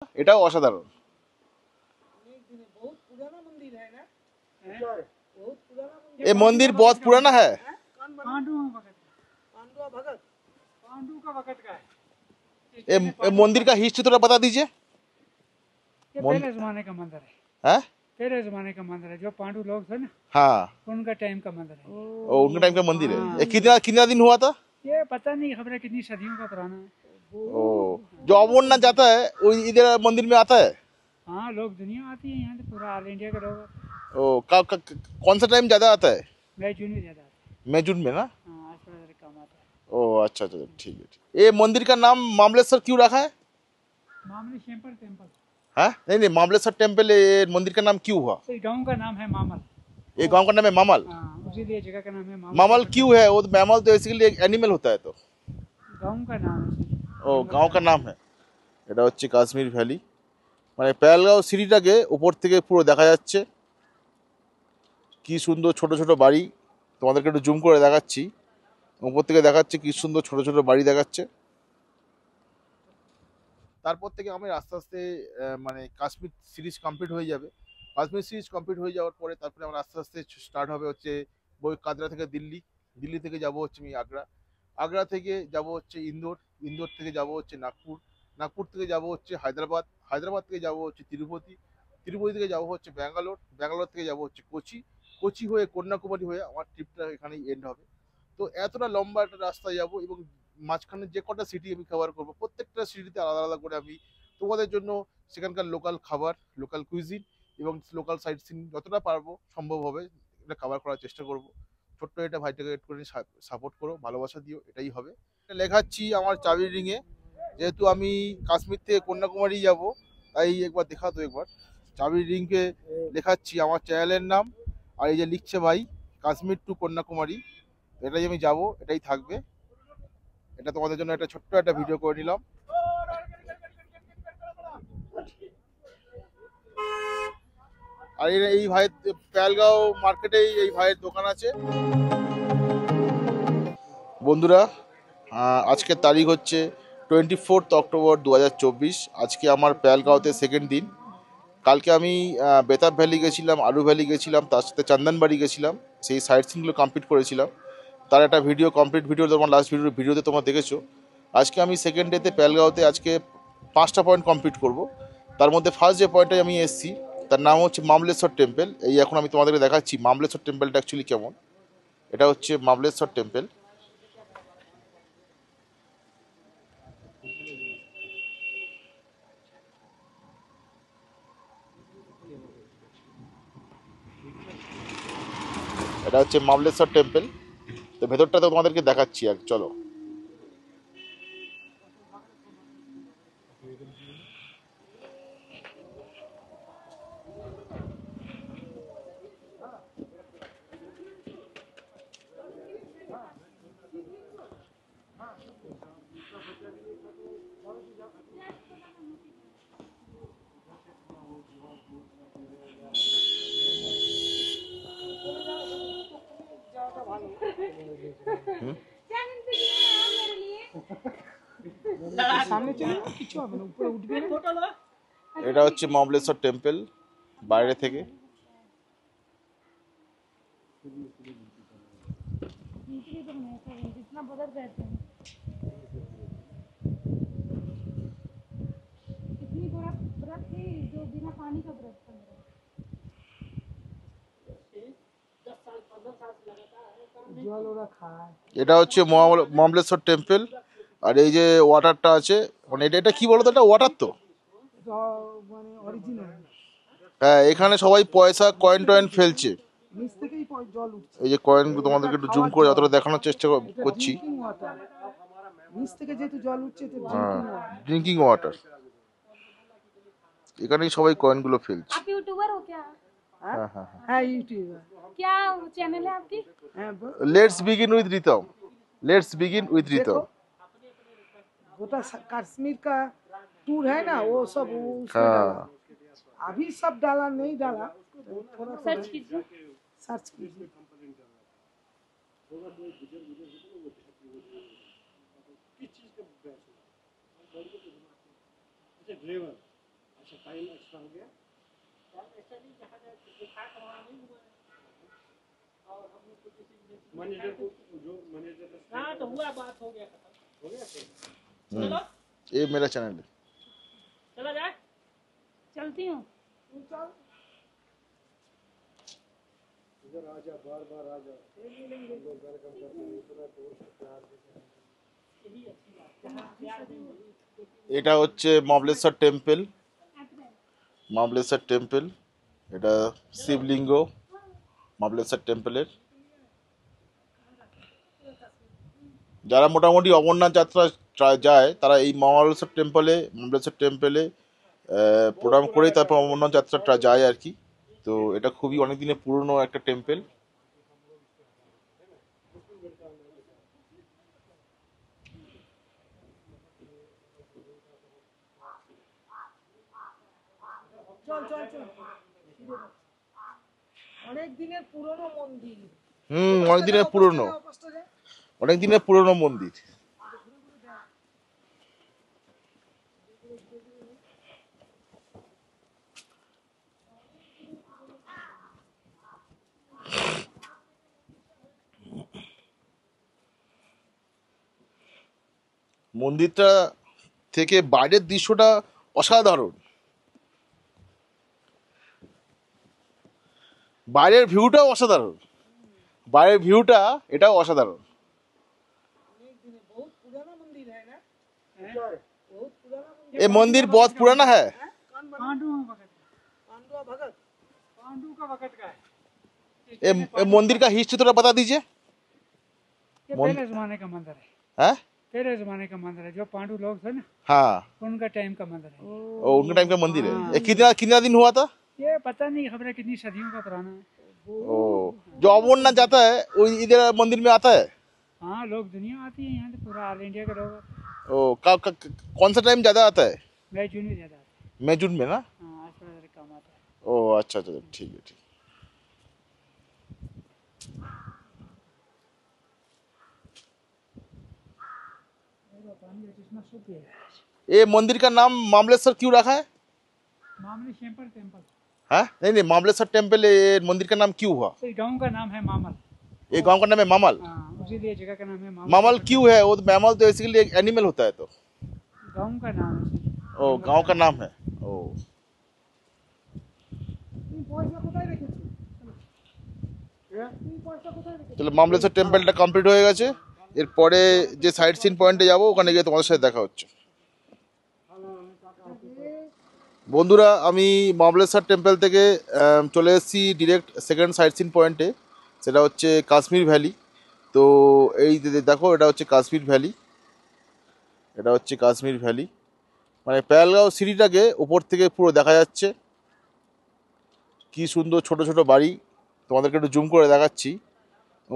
এটাও অসাধারণ। ये मंदिर बहुत पुराना है। पांडु का वक्त का है। ये मंदिर का हिस्ट्री थोड़ा बता दीजिए। ये पहले जमाने का मंदिर है। हैं? पहले जमाने का मंदिर है, जो पांडु लोग थे ना, हाँ, उनका टाइम का मंदिर है। ओ उनके टाइम का मंदिर है। ये कितना कितना दिन हुआ था? ये पता नहीं, खबर है कितनी सदियों का पुराना है। ओ जो अमरनाथ जाता है वो इधर मंदिर में आता है। हाँ, लोग दुनिया आती है यहाँ से, पूरा ऑल इंडिया के लोग। ओ कौन सा टाइम ज्यादा आता है? मई जून में ज्यादा आता मई जून में ना? है। हाँ, आज थोड़ा ज़रा कम आता है। ओ अच्छा अच्छा ठीक है। ये मंदिर का नाम मामलेश्वर क्यों रखा है? मामले शेम्पर टेम्पल। हाँ नहीं मामलेश्वर टेम्पल, ये मंदिर का नाम क्यों हुआ? तो गांव का नाम है मामल। ये गांव का नाम है मामल। हाँ, उसीलिए जगह का नाम है मामल। मामल क्यों है? वो मैमल तो बेसिकली एक एनिमल होता है तो। गांव का नाम है। ও গাঁও কা নাম है। এটা হচ্ছে কাশ্মীর ভ্যালি, মানে পেহেলগাঁও সিটিটাকে উপর থেকে পুরো দেখা যাচ্ছে। কি সুন্দর ছোট ছোট বাড়ি, তোমাদেরকে একটু জুম করে দেখাচ্ছি। উপর থেকে দেখাচ্ছে কি সুন্দর ছোট ছোট বাড়ি দেখাচ্ছে। তারপর থেকে আমি আস্তে আস্তে মানে কাশ্মীর সিরিজ কমপ্লিট হয়ে যাবে। কাশ্মীর সিরিজ কমপ্লিট হয়ে যাওয়ার পরে তারপরে আমার আস্তে আস্তে স্টার্ট হবে হচ্ছে বই কাদরা থেকে দিল্লি, দিল্লি থেকে যাব হচ্ছে আমি আগ্রা, আগ্রা থেকে যাব হচ্ছে ইন্দোর, ইন্দোর থেকে যাব হচ্ছে নাগপুর, নাগপুর থেকে যাব হচ্ছে হায়দ্রাবাদ, হায়দ্রাবাদ থেকে যাব হচ্ছে তিরুপতি, তিরুপতি থেকে যাব হচ্ছে ব্যাঙ্গালোর, ব্যাঙ্গালোর থেকে যাব হচ্ছে কোচি, কোচি হয়ে কন্যাকুমারী হয়ে আমার ট্রিপটা এখানেই এন্ড হবে। তো এতটা লম্বা একটা রাস্তায় যাব এবং মাঝখানে যে কটা সিটি আমি কভার করবো প্রত্যেকটা সিটিতে আলাদা আলাদা করে আমি তোমাদের জন্য সেখানকার লোকাল খাবার, লোকাল কুইজিন এবং লোকাল সাইট সিন যতটা পারবো সম্ভব হবে এটা কভার করার চেষ্টা করব। ছোট্ট এটা ভাইটাকে একটু করে সাপোর্ট করো, ভালোবাসা দিও, এটাই হবে। লেখাচ্ছি আমার চাবির রিংয়ে, যেহেতু আমি কাশ্মীর থেকে কন্যাকুমারী যাব তাই একবার দেখাতো একবার চাবির রিংকে লেখাচ্ছি আমার চ্যানেলের নাম। আর এই যে লিখছে ভাই কাশ্মীর টু কন্যাকুমারী, এটাই আমি যাব, এটাই থাকবে। এটা তোমাদের জন্য একটা ছোট্ট একটা ভিডিও করে নিলাম। আর এই ভাইয়ের পেহেলগাঁও মার্কেটেই এই ভাইয়ের দোকান আছে। বন্ধুরা আজকের তারিখ হচ্ছে 24 অক্টোবর 2024। আজকে আমার পেহেলগাঁওতে সেকেন্ড দিন। কালকে আমি বেতাব ভ্যালি গেছিলাম, আলু ভ্যালি গেছিলাম, তার সাথে চন্দনবাড়ি গেছিলাম, সেই সাইট সিনগুলো কমপ্লিট করেছিলাম। তার একটা ভিডিও কমপ্লিট ভিডিও তোমার লাস্ট ভিডিওতে তোমরা দেখেছো। আজকে আমি সেকেন্ড ডেতে পেহেলগাঁওতে আজকে 5টা পয়েন্ট কমপ্লিট করব। তার মধ্যে ফার্স্ট যে পয়েন্টে আমি এসেছি তার নাম হচ্ছে মামলেশ্বর টেম্পল। এই এখন আমি তোমাদেরকে দেখাচ্ছি মামলেশ্বর টেম্পলটা অ্যাকচুয়ালি কেমন। এটা হচ্ছে মামলেশ্বর টেম্পল। এটা হচ্ছে মামলেশ্বর টেম্পল। তো ভেতরটা তো তোমাদেরকে দেখাচ্ছি, এক চলো। এটা হচ্ছে মামলেশ্বর টেম্পল বাইরে থেকে। এটা হচ্ছে মামলেশ্বর টেম্পল। আর এই যে ওয়াটারটা আছে, মানে এটা কি বলতো, এটা ওয়াটার তো হ্যাঁ, এখানে সবাই পয়সা কয়েন টয়েন ফেলছে। এই যে কয়েন তোমাদেরকে একটু জুম করে যতটা দেখানোর চেষ্টা করছি। ড্রিঙ্কিং ওয়াটার, এখানেই সবাই কয়েনগুলো ফেলছে। हाँ हाँ हाँ यूट्यूबर क्या चैनल है आपकी? Let's begin with Ritam, let's begin with Ritam. गोटा कश्मीर का टूर है ना, वो सब उसमें हाँ। डाला। अभी सब डाला नहीं डाला, थोड़ा सर्च कीजिए। सर्च कीजिए। ये मेरा चैनल है। चलती हूँ। এটা হচ্ছে মবলেশ্বর টেম্পল, মবলেশ্বর টেম্পল, এটা শিবলিঙ্গ মবলেশ্বর টেম্পলের। যারা মোটামুটি অমরনাথ যাত্রা যায় তারা এই মবলেশ্বর টেম্পলে প্রণাম করেই তারপর অমরনাথ যাত্রাটা যায় আর কি। তো এটা খুবই অনেক দিনের পুরনো একটা টেম্পল। অনেক দিনের পুরনো মন্দির। অনেক দিনের পুরনো, অনেক দিনের পুরনো মন্দির। মন্দিরটা থেকে বাইরের দৃশ্যটা অসাধারণ, বাইরের ভিউটাও অসাধারণ, বাইরের ভিউটা এটাও অসাধারণ। बहुत पुराना मंदिर है ना? बहुत पुराना मंदिर। ये मंदिर बहुत पुराना है। पांडु वक्त पांडुआ भगत। पांडु का वक्त का है। ये मंदिर का हिस्ट्री थोड़ा बता दीजिए। ये पहले जमाने का मंदिर है। हैं? पहले जमाने का मंदिर है, जो पांडु लोग थे ना हाँ, उनका टाइम का मंदिर है। ओ उनके टाइम का मंदिर है। ये कितना कितना दिन हुआ था? ये पता नहीं खबर है कितनी सदियों का पुराना है। ओ जो अमरनाथ जाता है वो इधर मंदिर में आता है। हाँ, लोग दुनिया आती है यहाँ से, पूरा ऑल इंडिया के लोग। ओ कौन सा टाइम ज्यादा आता है? मई जून में ज्यादा आते हैं। मई जून में ना? हाँ, आज थोड़ा कम आता है। ओ अच्छा अच्छा, ठीक है ठीक। ये मंदिर का नाम मामलेश्वर क्यों रखा है? मामले शेम्पर टेम्पल। हाँ नहीं नहीं, मामलेश्वर टेम्पल ये मंदिर का नाम क्यों हुआ? इस गांव का नाम है मामल। ये गांव का नाम है मामल। हाँ, उसीलिए जगह का नाम है मामल। मामल क्यों है? वो तो मैमल तो बेसिकली एक एनिमल होता है। तो गांव का नाम है इसीलिए। ओ गांव का नाम है। ओ চলো মামলেশ্বর টেম্পলটা কমপ্লিট হয়ে গেছে। এরপরে যে সাইট সিন পয়েন্টে যাবো ওখানে গিয়ে তোমাদের সাথে দেখা হচ্ছে। বন্ধুরা আমি মামলেশ্বর টেম্পল থেকে চলে এসেছি ডিরেক্ট সেকেন্ড সাইট সিন পয়েন্টে, সেটা হচ্ছে কাশ্মীর ভ্যালি। তো এই দেখো এটা হচ্ছে কাশ্মীর ভ্যালি, এটা হচ্ছে কাশ্মীর ভ্যালি। মানে পেহেলগাঁও সিটিটাকে উপর থেকে পুরো দেখা যাচ্ছে। কি সুন্দর ছোট ছোট বাড়ি, তোমাদেরকে একটু জুম করে দেখাচ্ছি।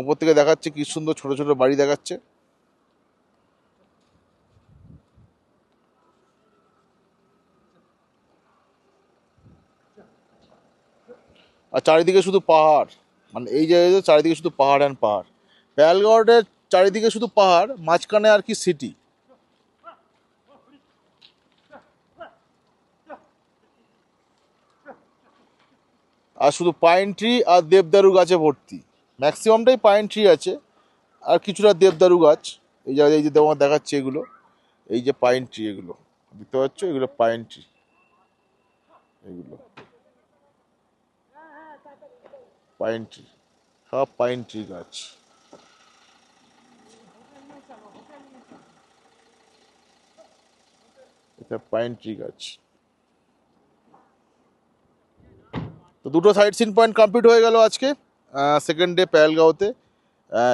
উপর থেকে দেখাচ্ছে কি সুন্দর ছোট ছোট বাড়ি দেখাচ্ছে। আর চারিদিকে শুধু পাহাড়, মানে এই জায়গায় চারিদিকে শুধু পাহাড় অ্যান্ড পাহাড়। পেহেলগাঁওয়ের চারিদিকে শুধু পাহাড়, মাঝখানে আর কি সিটি। আর শুধু পাইন ট্রি আর দেবদারু গাছে ভর্তি, ম্যাক্সিমামটাই পাইন ট্রি আছে আর কিছুটা দেবদারু গাছ। এই জায়গায় এই যে তোমার দেখাচ্ছে এগুলো, এই যে পাইন ট্রি, এগুলো দেখতে পাচ্ছ, এগুলো পাইন ট্রি, এগুলো পাইন ট্রি, সব পাইন ট্রি গাছ। এটা পাইন ট্রি গাছ। তো দুটো সাইট সিন পয়েন্ট কমপ্লিট হয়ে গেল আজকে সেকেন্ড ডে পেহেলগাঁওতে।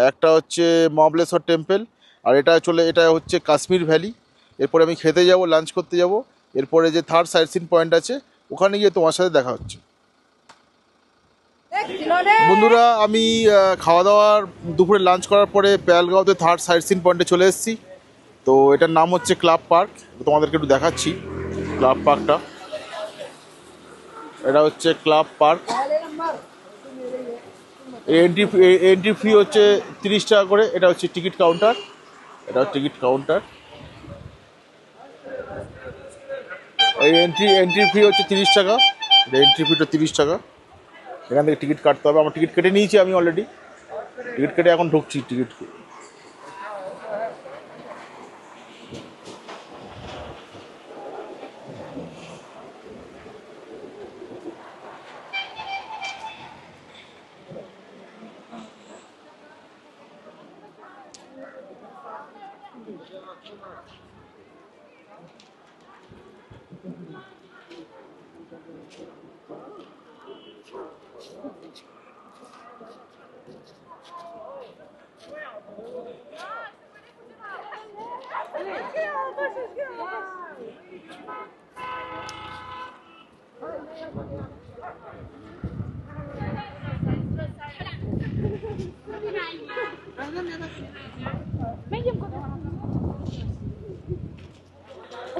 একটা হচ্ছে মবলেশ্বর টেম্পল আর এটা হচ্ছে কাশ্মীর ভ্যালি। এরপরে আমি খেতে যাব, লাঞ্চ করতে যাব। এরপরে যে থার্ড সাইট সিন পয়েন্ট আছে ওখানে গিয়ে তোমার সাথে দেখা হচ্ছে। বন্ধুরা আমি খাওয়া দাওয়ার দুপুরে লাঞ্চ করার পরে পেহেলগাঁওতে থার্ড সাইট সিন পয়েন্টে চলে এসেছি। তো এটার নাম হচ্ছে ক্লাব পার্ক, তোমাদেরকে একটু দেখাচ্ছি ক্লাব পার্কটা। এটা হচ্ছে ক্লাব পার্ক। এন্ট্রি ফি হচ্ছে 30 টাকা করে। এটা হচ্ছে টিকিট কাউন্টার, এটা হচ্ছে টিকিট কাউন্টার। ওই এন্ট্রি ফি হচ্ছে 30 টাকা। এন্ট্রি ফিটা 30 টাকা। এখান থেকে টিকিট কাটতে হবে। আমার টিকিট কেটে নিয়েছি আমি অলরেডি। টিকিট কেটে এখন ঢুকছি টিকিট।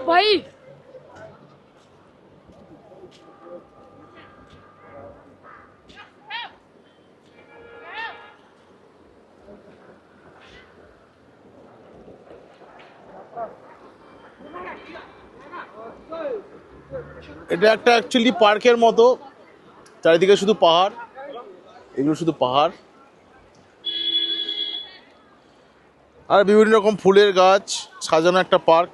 भाई এটা একটা অ্যাকচুয়ালি পার্কের মতো, চারিদিকে শুধু পাহাড়, এগুলো শুধু পাহাড় আর বিভিন্ন রকম ফুলের গাছ সাজানো একটা পার্ক।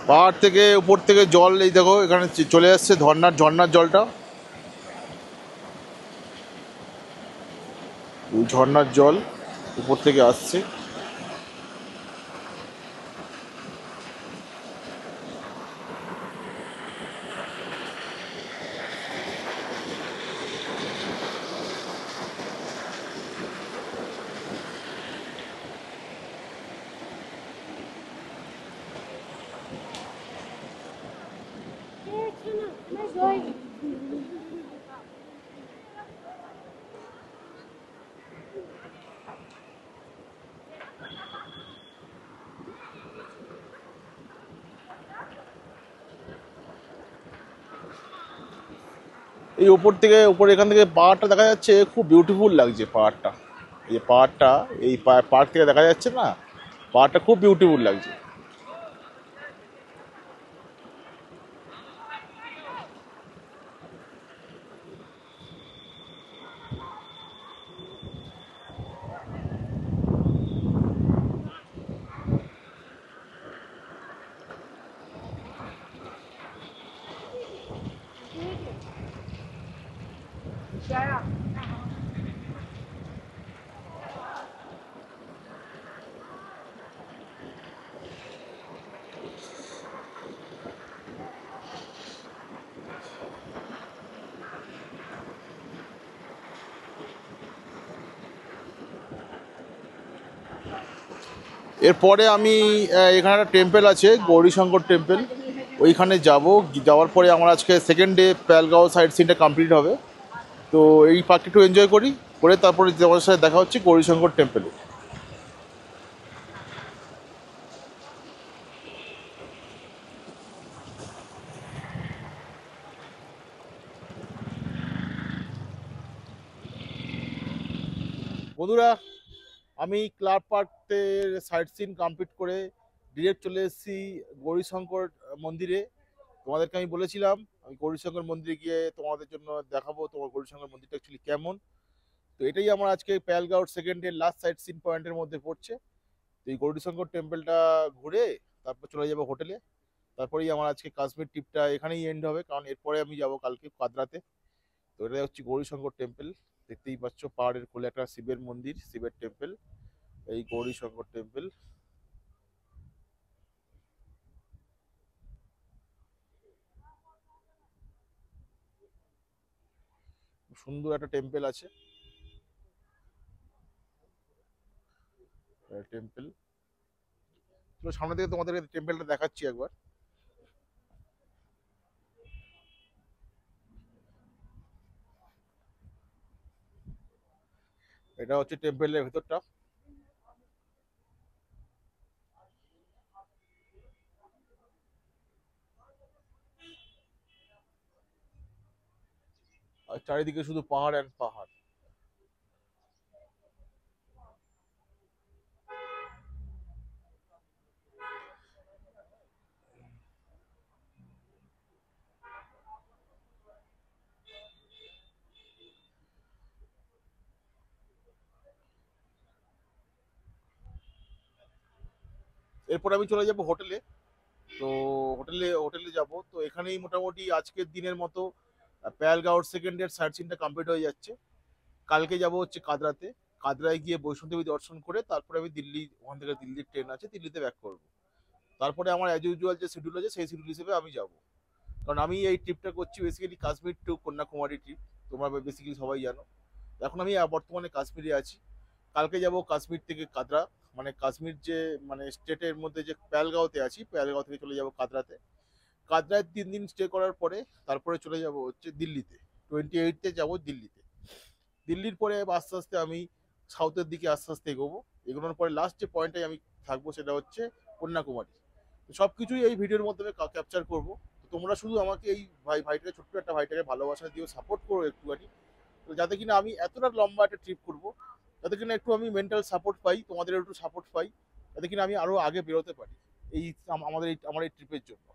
পাহাড় থেকে উপর থেকে জল, এই দেখো এখানে চলে আসছে ঝর্ণার জলটা। ওই ঝর্ণার জল উপর থেকে আসছে। এই উপর এখান থেকে পাহাড়টা দেখা যাচ্ছে, খুব বিউটিফুল লাগছে পাহাড়টা। এই পাহাড়টা এই পার্ক থেকে দেখা যাচ্ছে না, পাহাড়টা খুব বিউটিফুল লাগছে। এরপরে আমি এখানে একটা টেম্পল আছে, গৌরীশঙ্কর টেম্পল, ওইখানে যাওয়ার পরে আমার আজকে সেকেন্ড ডে পেহেলগাঁও সাইট সিনটা কমপ্লিট হবে। তো এই পার্কটা একটু এনজয় করে তারপরে তোমার সাথে দেখা হচ্ছে গৌরীশঙ্কর টেম্পলে। বন্ধুরা, আমি ক্লাব পার্কের সাইট সিন কমপ্লিট করে ডিরেক্ট চলে এসেছি গৌরীশঙ্কর মন্দিরে। তোমাদেরকে আমি বলেছিলাম আমি গৌরীশঙ্কর মন্দিরে গিয়ে তোমাদের জন্য দেখাবো তোমার গৌরীশঙ্কর মন্দিরটা অ্যাকচুয়ালি কেমন। তো এটাই আমার আজকে পেহেলগাঁওর second day last sightseeing পয়েন্টের মধ্যে পড়ছে। তো এই গৌরীশঙ্কর টেম্পলটা ঘুরে তারপর চলে যাবো হোটেলে। তারপরেই আমার আজকে কাশ্মীর ট্রিপটা এখানেই এন্ড হবে, কারণ এরপরে আমি যাব কালকে কাদরাতে। তো এটাই হচ্ছে গৌরীশঙ্কর টেম্পল। দেখতেই পাচ্ছ পাহাড়ের কোলে একটা শিবের মন্দির, শিবের টেম্পল, এই গৌরীশঙ্কর টেম্পল। সুন্দর একটা টেম্পল আছে, টেম্পল। তো সামনে থেকে তোমাদের টেম্পলটা দেখাচ্ছি একবার। এটা হচ্ছে টেম্পলের ভেতরটা। আর চারিদিকে শুধু পাহাড় আর পাহাড়। এরপর আমি চলে যাব হোটেলে। তো হোটেলে যাব। তো এখানেই মোটামুটি আজকের দিনের মতো পেহেলগাঁও সেকেন্ডের সাইট সিনটা কমপ্লিট হয়ে যাচ্ছে। কালকে যাব হচ্ছে কাদরাতে। কাদরায় গিয়ে বৈষ্ণো দেবী দর্শন করে তারপরে আমি দিল্লি, ওখান থেকে দিল্লির ট্রেন আছে, দিল্লিতে ব্যাক করব। তারপরে আমার অ্যাজ ইউজুয়াল যে শিডিউল আছে সেই শিডিউল হিসেবে আমি যাব। কারণ আমি এই ট্রিপটা করছি basically Kashmir to Kanyakumari trip. তোমরা বেসিক্যালি সবাই জানো। এখন আমি বর্তমানে কাশ্মীরে আছি। কালকে যাব কাশ্মীর থেকে কাদরা, মানে কাশ্মীর যে মানে স্টেটের মধ্যে যে পেহেলগাঁওতে আছি, পেহেলগাঁও থেকে চলে যাব কাদরাতে। কাদরায় 3 দিন স্টে করার পরে তারপরে চলে যাব হচ্ছে দিল্লিতে। 28তে যাব দিল্লিতে। দিল্লির পরে আস্তে আস্তে আমি সাউথের দিকে আস্তে আস্তে এগোবো। এগোনোর পরে লাস্ট যে পয়েন্টে আমি থাকবো সেটা হচ্ছে কন্যাকুমারী। সব কিছুই এই ভিডিওর মাধ্যমে ক্যাপচার করবো। তোমরা শুধু আমাকে এই ভাইটাকে, ছোট্ট একটা ভাইটাকে ভালোবাসা দিও, সাপোর্ট করো একটুখানি। তো যাতে কিনা আমি এতটা লম্বা একটা ট্রিপ করবো, যাতে কিনা একটু আমি মেন্টাল সাপোর্ট পাই, তোমাদের একটু সাপোর্ট পাই, যাতে কিনা আমি আরো আগে বেরোতে পারি এই আমার এই ট্রিপের জন্য।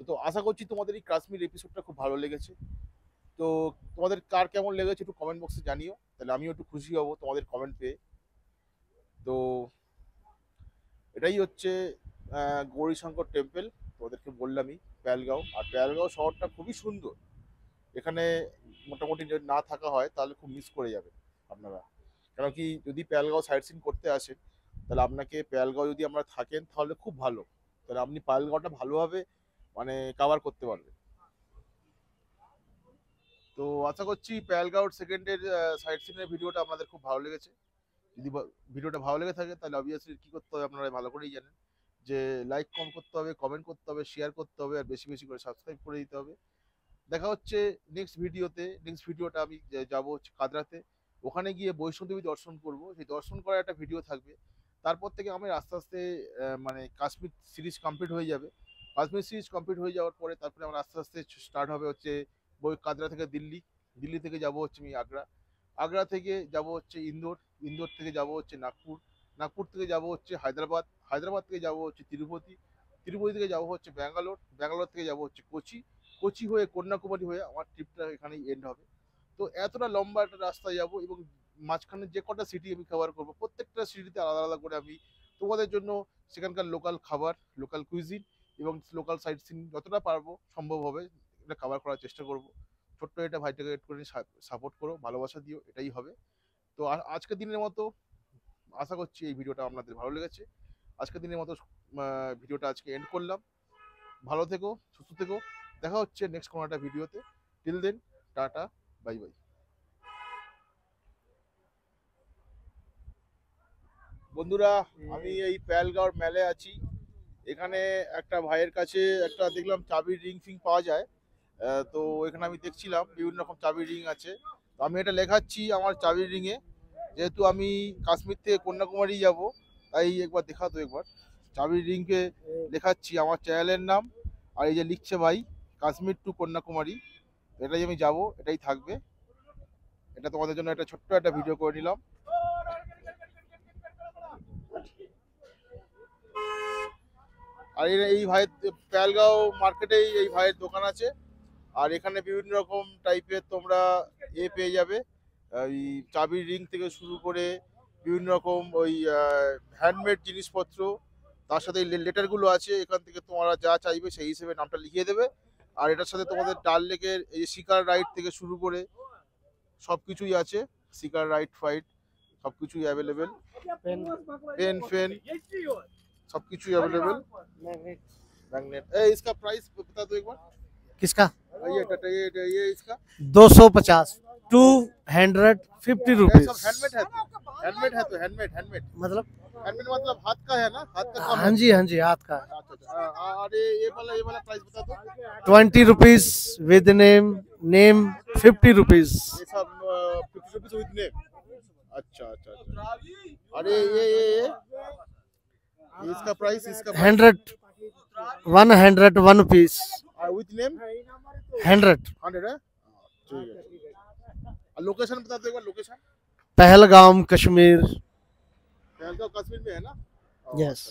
তো আশা করছি তোমাদের এই কাশ্মীর এপিসোডটা খুব ভালো লেগেছে। তো তোমাদের কার কেমন লেগেছে একটু কমেন্ট বক্সে জানিও, তাহলে আমিও একটু খুশি হব তোমাদের কমেন্ট পেয়ে। তো এটাই হচ্ছে গৌরীশঙ্কর টেম্পল। তোমাদেরকে বললামই পেহেলগাঁও। আর পেহেলগাঁও শহরটা খুবই সুন্দর। এখানে মোটামুটি যদি না থাকা হয় তাহলে খুব মিস করে যাবে আপনারা। কারণ কি, যদি পেহেলগাঁও সাইট সিন করতে আসেন তাহলে আপনাকে পেহেলগাঁও যদি আমরা থাকেন তাহলে খুব ভালো, তাহলে আপনি পেহেলগাঁওটা ভালোভাবে মানে কভার করতে পারবেন। তো আশা করছি পেহেলগাঁও সেকেন্ডের সাইট সিনের ভিডিওটা আপনাদের খুব ভালো লেগেছে। যদি ভিডিওটা ভালো লেগে থাকে তাহলে অবভিয়াসলি কী করতে হবে আপনারা ভালো করেই জানেন, যে লাইক কম করতে হবে, কমেন্ট করতে হবে, শেয়ার করতে হবে, আর বেশি বেশি করে সাবস্ক্রাইব করে দিতে হবে। দেখা হচ্ছে নেক্সট ভিডিওতে। নেক্সট ভিডিওটা আমি যাবো হচ্ছে কাদরাতে। ওখানে গিয়ে বৈষ্ণো দেবী দর্শন করব। সেই দর্শন করার একটা ভিডিও থাকবে। তারপর থেকে আমি আস্তে আস্তে মানে কাশ্মীর সিরিজ কমপ্লিট হয়ে যাবে। কাশ্মীর সিরিজ কমপ্লিট হয়ে যাওয়ার পরে তারপরে আমার আস্তে আস্তে স্টার্ট হবে হচ্ছে কাদরা থেকে দিল্লি। দিল্লি থেকে যাব হচ্ছে আমি আগ্রা। আগ্রা থেকে যাব হচ্ছে ইন্দোর। ইন্দোর থেকে যাব হচ্ছে নাগপুর। নাগপুর থেকে যাব হচ্ছে হায়দ্রাবাদ। হায়দ্রাবাদ থেকে যাব হচ্ছে তিরুপতি। তিরুপতি থেকে যাব হচ্ছে ব্যাঙ্গালোর। ব্যাঙ্গালোর থেকে যাব হচ্ছে কোচি। কোচি হয়ে কন্যাকুমারী হয়ে আমার ট্রিপটা এখানেই এন্ড হবে। তো এতটা লম্বা একটা রাস্তায় যাব এবং মাঝখানে যে কটা সিটি আমি কভার করবো, প্রত্যেকটা সিটিতে আলাদা আলাদা করে আমি তোমাদের জন্য সেখানকার লোকাল খাবার, লোকাল কুইজিন এবং লোকাল সাইট সিন যতটা পারবো সম্ভব হবে এটা কভার করার চেষ্টা করব। ছোট্ট এটা ভাইটাকে একটু সাপোর্ট করো, ভালোবাসা দিও, এটাই হবে। তো আজকের দিনের মতো আশা করছি এই ভিডিওটা আপনাদের ভালো লেগেছে। আজকের দিনের মতো ভিডিওটা আজকে এন্ড করলাম। ভালো থেকো, সুস্থ থেকো। দেখা হচ্ছে নেক্সট কোনো একটা ভিডিওতে। Till then, tata, bye bye. বন্ধুরা, আমি এই পেহেলগাঁওর মেলে আছি। এখানে একটা ভাইয়ের কাছে একটা দেখলাম চাবির রিং ফিং পাওয়া যায়। তো এখানে আমি দেখছিলাম বিভিন্ন রকম চাবির রিং আছে। তো আমি এটা লেখাচ্ছি আমার চাবির রিংয়ে, যেহেতু আমি কাশ্মীর থেকে কন্যাকুমারী যাব, তাই একবার দেখা তো একবার চাবির রিংকে লেখাচ্ছি আমার চ্যানেলের নাম। আর এই যে লিখছে ভাই কাশ্মীর টু কন্যাকুমারী, এটাই আমি যাব, এটাই থাকবে। এটা তোমাদের জন্য একটা ছোট্ট একটা ভিডিও করে নিলাম। আর এই ভাইয়ের পেহেলগাঁও মার্কেটেই এই ভাইয়ের দোকান আছে। আর এখানে বিভিন্ন রকম টাইপের তোমরা পেয়ে যাবে, ওই চাবির রিং থেকে শুরু করে বিভিন্ন রকম ওই হ্যান্ডমেড জিনিসপত্র। তার সাথে এই লেটারগুলো আছে, এখান থেকে তোমরা যা চাইবে সেই হিসেবে নামটা লিখিয়ে দেবে। আর এটার সাথে তোমাদের ডাল লেকের এই যে শিকার রাইড থেকে শুরু করে সব কিছুই আছে। শিকার রাইড ফাইট সব কিছুই অ্যাভেলেবেল। पेन फेन सब कुछ अवेलेबल। मैग्नेट इसका प्राइस बता दो एक बार। किसका? ये इसका 250 250 रुपीज। सब हैंडमेड है तो हैंडमेड मतलब मतलब हाथ का है ना, हाथ का काम हाँ जी हाथ का। अच्छा। और ये वाला प्राइस बता दो। 20 रुपीज विद नेम 50 रुपीज। ये सब 50 रुपीज विद नेम। अच्छा अच्छा अच्छा। अरे ये इसका प्राइस इसका 100 101 पीस विथ नेम 100 100 है। ठीक है। और लोकेशन बता दो एक बार, लोकेशन। पहलगाम कश्मीर। पहलगाम कश्मीर में है ना? यस